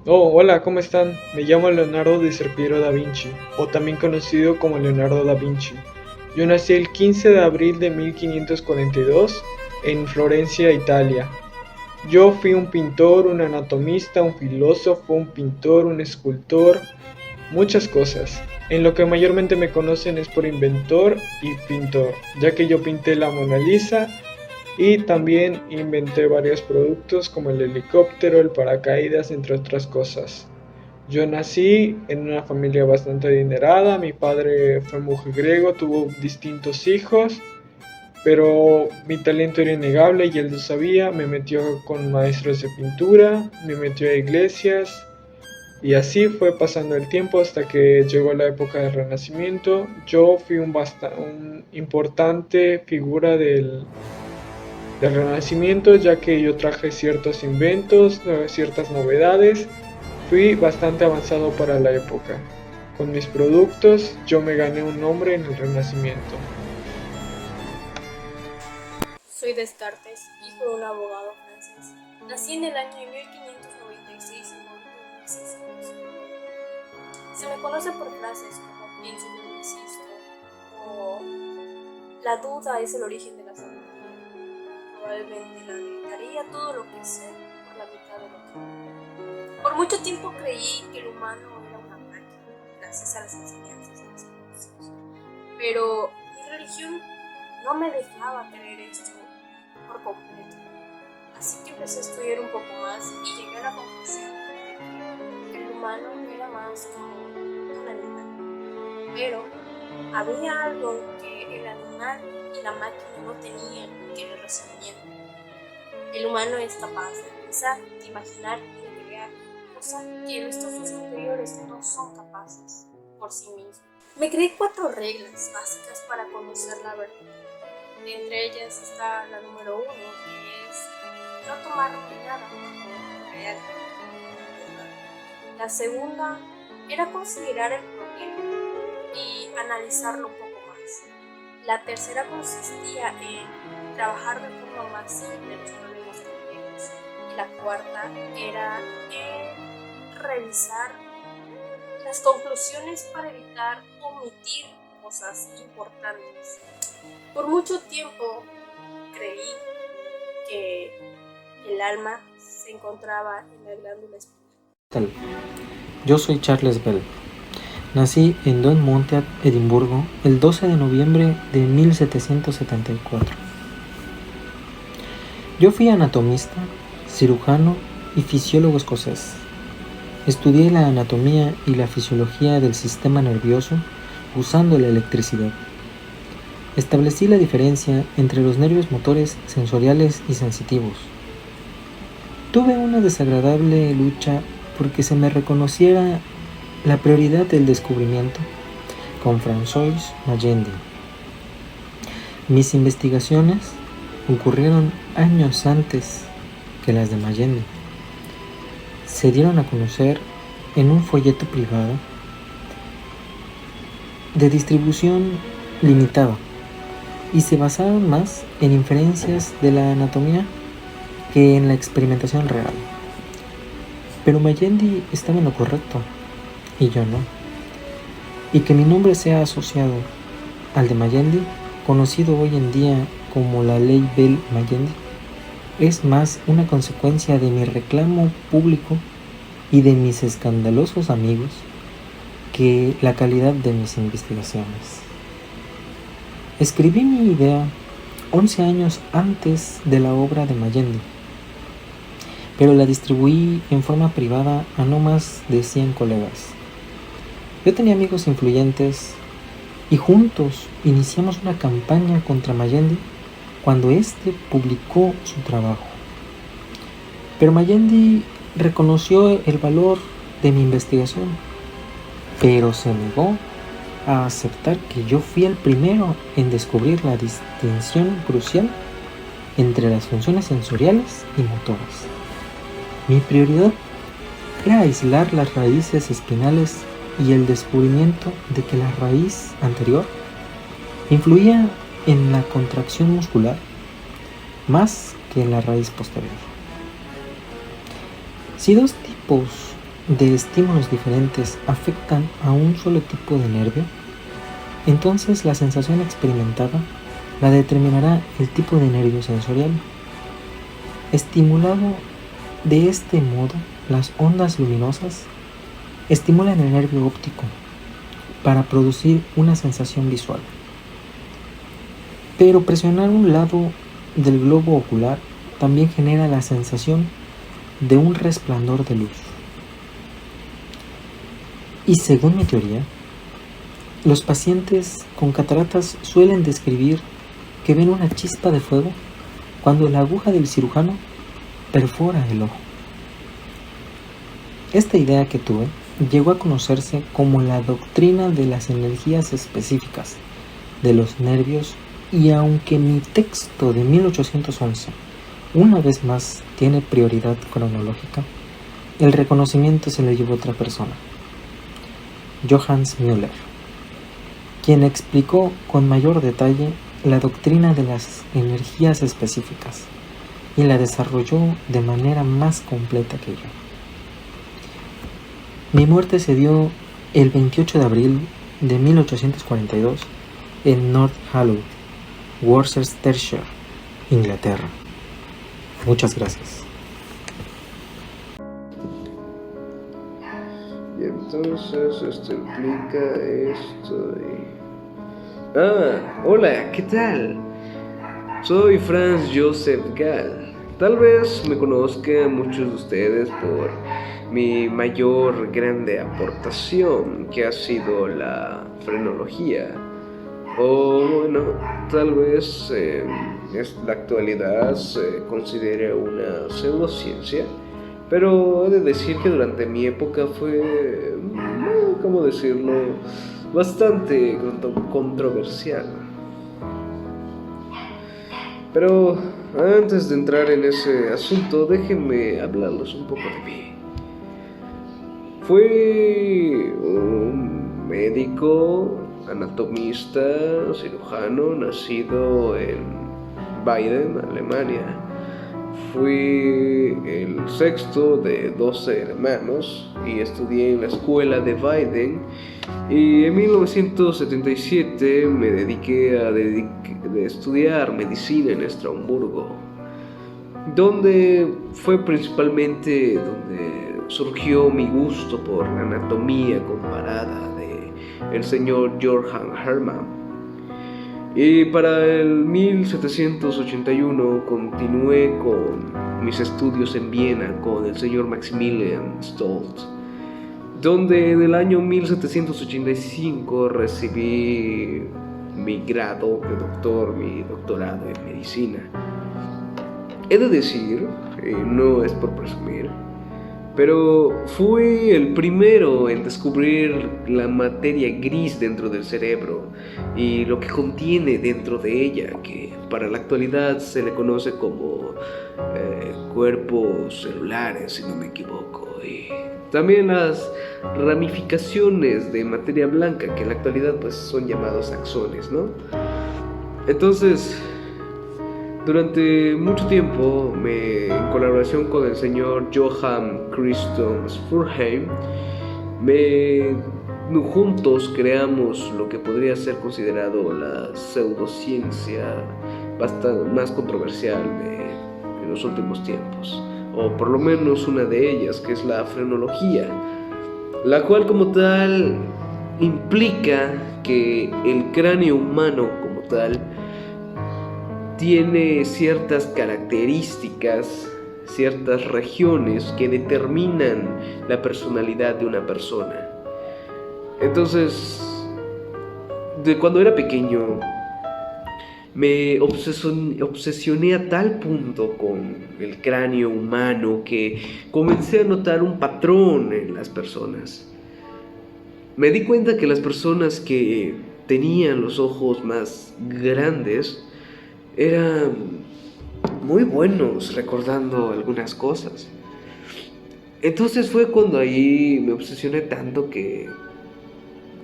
Oh, hola, ¿cómo están? Me llamo Leonardo di Serpiero da Vinci, o también conocido como Leonardo da Vinci. Yo nací el 15 de abril de 1542 en Florencia, Italia. Yo fui un pintor, un anatomista, un filósofo, un pintor, un escultor, muchas cosas. En lo que mayormente me conocen es por inventor y pintor, ya que yo pinté la Mona Lisa y también inventé varios productos como el helicóptero, el paracaídas, entre otras cosas. Yo nací en una familia bastante adinerada, mi padre fue mujeriego, tuvo distintos hijos, pero mi talento era innegable y él lo sabía, me metió con maestros de pintura, me metió a iglesias y así fue pasando el tiempo hasta que llegó la época del Renacimiento. Yo fui un importante figura del Renacimiento, ya que yo traje ciertos inventos, ciertas novedades. Fui bastante avanzado para la época. Con mis productos yo me gané un nombre en el Renacimiento. Soy Descartes, hijo de un abogado francés. Nací en el año de 1596 y morí en 1600. Se me conoce por frases como pienso como existo o la duda es el origen de la sabiduría. Probablemente la dedicaría todo lo que sé por la mitad de lo que no. Por mucho tiempo creí que el humano era una máquina, gracias a las enseñanzas de mis conocidos. Pero mi religión no me dejaba creer esto por completo. Así que empecé a estudiar un poco más y llegué a la conclusión de que el humano era más como un animal. Pero había algo que el animal y la máquina no tenían, que era el razonamiento. El humano es capaz de pensar, de imaginar y de crear, cosa que nuestros dos anteriores no son capaces por sí mismos. Me creé 4 reglas básicas para conocer la verdad. Entre ellas está la número 1, que es no tomar nada como real. La segunda era considerar el problema y analizarlo un poco más. La tercera consistía en trabajar de forma más simple los problemas complejos. Y la cuarta era en revisar las conclusiones para evitar omitir cosas importantes. Por mucho tiempo creí que el alma se encontraba en la glándula espinal. Yo soy Charles Bell. Nací en Don Monteat, Edimburgo, el 12 de noviembre de 1774. Yo fui anatomista, cirujano y fisiólogo escocés. Estudié la anatomía y la fisiología del sistema nervioso usando la electricidad. Establecí la diferencia entre los nervios motores sensoriales y sensitivos. Tuve una desagradable lucha porque se me reconociera la prioridad del descubrimiento con François Magendie. Mis investigaciones ocurrieron años antes que las de Magendie. Se dieron a conocer en un folleto privado de distribución limitada y se basaron más en inferencias de la anatomía que en la experimentación real. Pero Magendie estaba en lo correcto y yo no. Y que mi nombre sea asociado al de Magendie, conocido hoy en día como la Ley Bell-Magendie, es más una consecuencia de mi reclamo público y de mis escandalosos amigos que la calidad de mis investigaciones. Escribí mi idea 11 años antes de la obra de Magendie, pero la distribuí en forma privada a no más de 100 colegas. Yo tenía amigos influyentes y juntos iniciamos una campaña contra Magendie cuando éste publicó su trabajo. Pero Magendie reconoció el valor de mi investigación, pero se negó a aceptar que yo fui el primero en descubrir la distinción crucial entre las funciones sensoriales y motoras. Mi prioridad era aislar las raíces espinales y el descubrimiento de que la raíz anterior influía en la contracción muscular más que en la raíz posterior. Si dos tipos de estímulos diferentes afectan a un solo tipo de nervio, entonces la sensación experimentada la determinará el tipo de nervio sensorial. Estimulado de este modo, las ondas luminosas estimulan el nervio óptico para producir una sensación visual. Pero presionar un lado del globo ocular también genera la sensación de un resplandor de luz. Y según mi teoría, los pacientes con cataratas suelen describir que ven una chispa de fuego cuando la aguja del cirujano perfora el ojo. Esta idea que tuve llegó a conocerse como la doctrina de las energías específicas de los nervios, y aunque mi texto de 1811 una vez más tiene prioridad cronológica, el reconocimiento se lo llevó otra persona, Johannes Müller, quien explicó con mayor detalle la doctrina de las energías específicas y la desarrolló de manera más completa que yo. Mi muerte se dio el 28 de abril de 1842 en North Hollow, Worcestershire, Inglaterra. Muchas gracias. Y entonces esto implica esto y... hola, ¿qué tal? Soy Franz Joseph Gall. Tal vez me conozcan muchos de ustedes por mi mayor grande aportación, que ha sido la frenología. O bueno, tal vez en la actualidad se considere una pseudociencia, pero he de decir que durante mi época fue, ¿cómo decirlo?, bastante controversial. Pero antes de entrar en ese asunto, déjenme hablarles un poco de mí. Fui un médico, anatomista, cirujano, nacido en Baden, Alemania. Fui el sexto de 12 hermanos y estudié en la escuela de Baden, y en 1977 me dediqué a estudiar medicina en Estrasburgo, donde fue principalmente donde surgió mi gusto por la anatomía comparada de el señor Johann Hermann. Y para el 1781 continué con mis estudios en Viena con el señor Maximilian Stolz, donde en el año 1785 recibí mi grado de doctor, mi doctorado en medicina. He de decir, no es por presumir, pero fui el primero en descubrir la materia gris dentro del cerebro y lo que contiene dentro de ella, que para la actualidad se le conoce como cuerpos celulares, si no me equivoco, y también las ramificaciones de materia blanca, que en la actualidad pues son llamados axones, ¿no? Entonces, durante mucho tiempo, en colaboración con el señor Johann Christoph Furheim, juntos creamos lo que podría ser considerado la pseudociencia bastante más controversial de los últimos tiempos, o por lo menos una de ellas, que es la frenología, la cual como tal implica que el cráneo humano como tal tiene ciertas características, ciertas regiones que determinan la personalidad de una persona. Entonces, de cuando era pequeño, me obsesioné a tal punto con el cráneo humano que comencé a notar un patrón en las personas. Me di cuenta que las personas que tenían los ojos más grandes eran muy buenos recordando algunas cosas. Entonces fue cuando ahí me obsesioné tanto que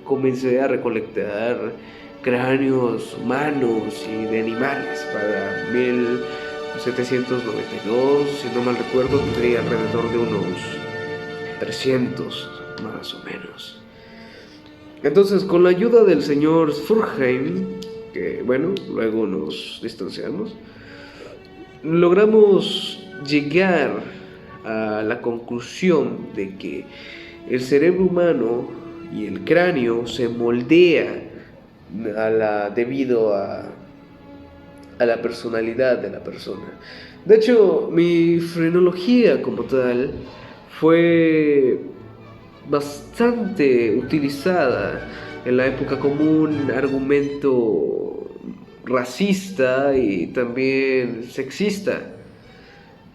comencé a recolectar cráneos humanos y de animales. Para 1792, si no mal recuerdo, tendría alrededor de unos 300 más o menos. Entonces, con la ayuda del señor Furkheim, que bueno, luego nos distanciamos, logramos llegar a la conclusión de que el cerebro humano y el cráneo se moldea debido a la personalidad de la persona. De hecho, mi frenología como tal fue bastante utilizada en la época como un argumento racista y también sexista.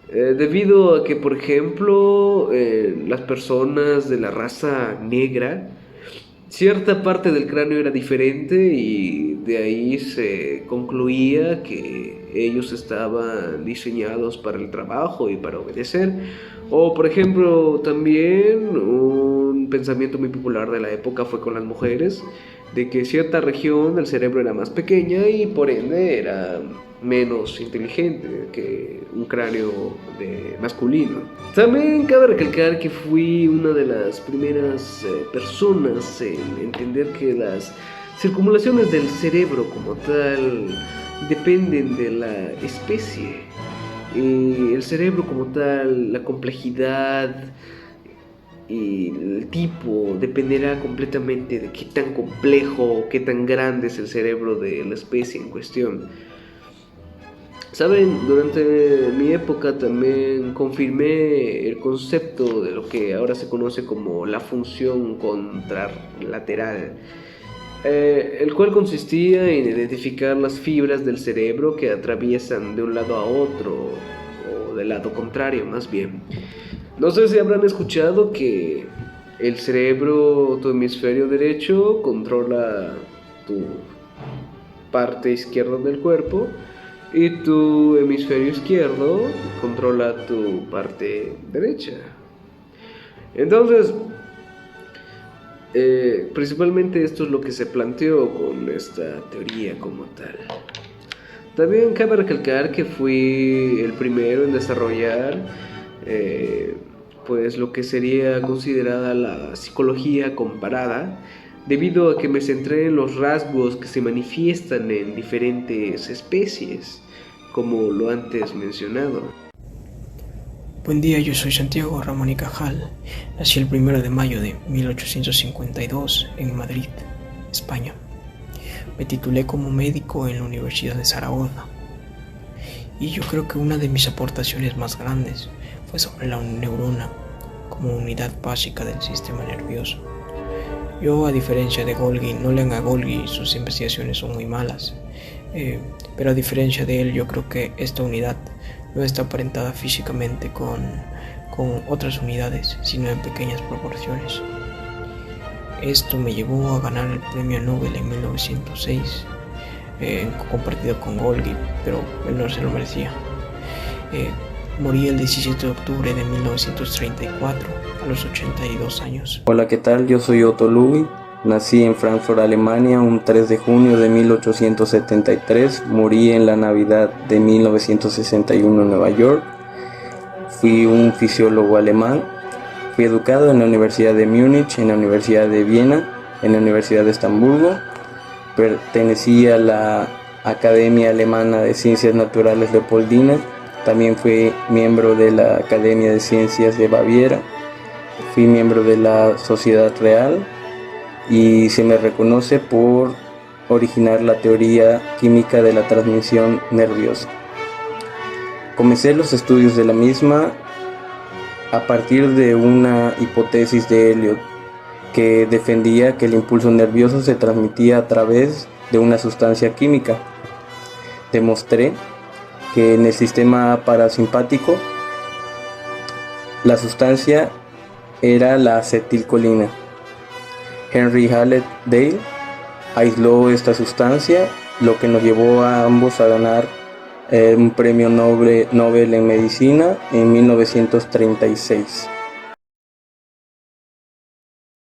Debido a que, por ejemplo, las personas de la raza negra, cierta parte del cráneo era diferente y de ahí se concluía que ellos estaban diseñados para el trabajo y para obedecer. O, por ejemplo, también un pensamiento muy popular de la época fue con las mujeres, de que cierta región del cerebro era más pequeña y por ende era menos inteligente que un cráneo masculino. También cabe recalcar que fui una de las primeras personas en entender que las circunvalaciones del cerebro como tal dependen de la especie. El cerebro como tal, la complejidad y el tipo dependerá completamente de qué tan complejo o qué tan grande es el cerebro de la especie en cuestión. Saben, durante mi época también confirmé el concepto de lo que ahora se conoce como la función contralateral, el cual consistía en identificar las fibras del cerebro que atraviesan de un lado a otro, o del lado contrario más bien. No sé si habrán escuchado que el cerebro, tu hemisferio derecho, controla tu parte izquierda del cuerpo y tu hemisferio izquierdo controla tu parte derecha. Entonces, principalmente esto es lo que se planteó con esta teoría como tal. También cabe recalcar que fui el primero en desarrollar pues lo que sería considerada la psicología comparada, debido a que me centré en los rasgos que se manifiestan en diferentes especies, como lo antes mencionado. Buen día, yo soy Santiago Ramón y Cajal. Nací el 1 de mayo de 1852 en Madrid, España. Me titulé como médico en la Universidad de Zaragoza. Y yo creo que una de mis aportaciones más grandes fue sobre la neurona como unidad básica del sistema nervioso. Yo, a diferencia de Golgi, no lean a Golgi, sus investigaciones son muy malas. Pero a diferencia de él, yo creo que esta unidad no está aparentada físicamente con otras unidades, sino en pequeñas proporciones. Esto me llevó a ganar el premio Nobel en 1906, compartido con Golgi, pero él no se lo merecía. Morí el 17 de octubre de 1934, a los 82 años. Hola, ¿qué tal? Yo soy Otto Lugi. Nací en Frankfurt, Alemania, un 3 de junio de 1873. Morí en la Navidad de 1961 en Nueva York. Fui un fisiólogo alemán. Fui educado en la Universidad de Múnich, en la Universidad de Viena, en la Universidad de Estamburgo. Pertenecí a la Academia Alemana de Ciencias Naturales Leopoldina. También fui miembro de la Academia de Ciencias de Baviera. Fui miembro de la Sociedad Real y se me reconoce por originar la teoría química de la transmisión nerviosa. Comencé los estudios de la misma a partir de una hipótesis de Elliot que defendía que el impulso nervioso se transmitía a través de una sustancia química. Demostré que en el sistema parasimpático la sustancia era la acetilcolina. Henry Hallett Dale aisló esta sustancia, lo que nos llevó a ambos a ganar un premio Nobel en medicina en 1936.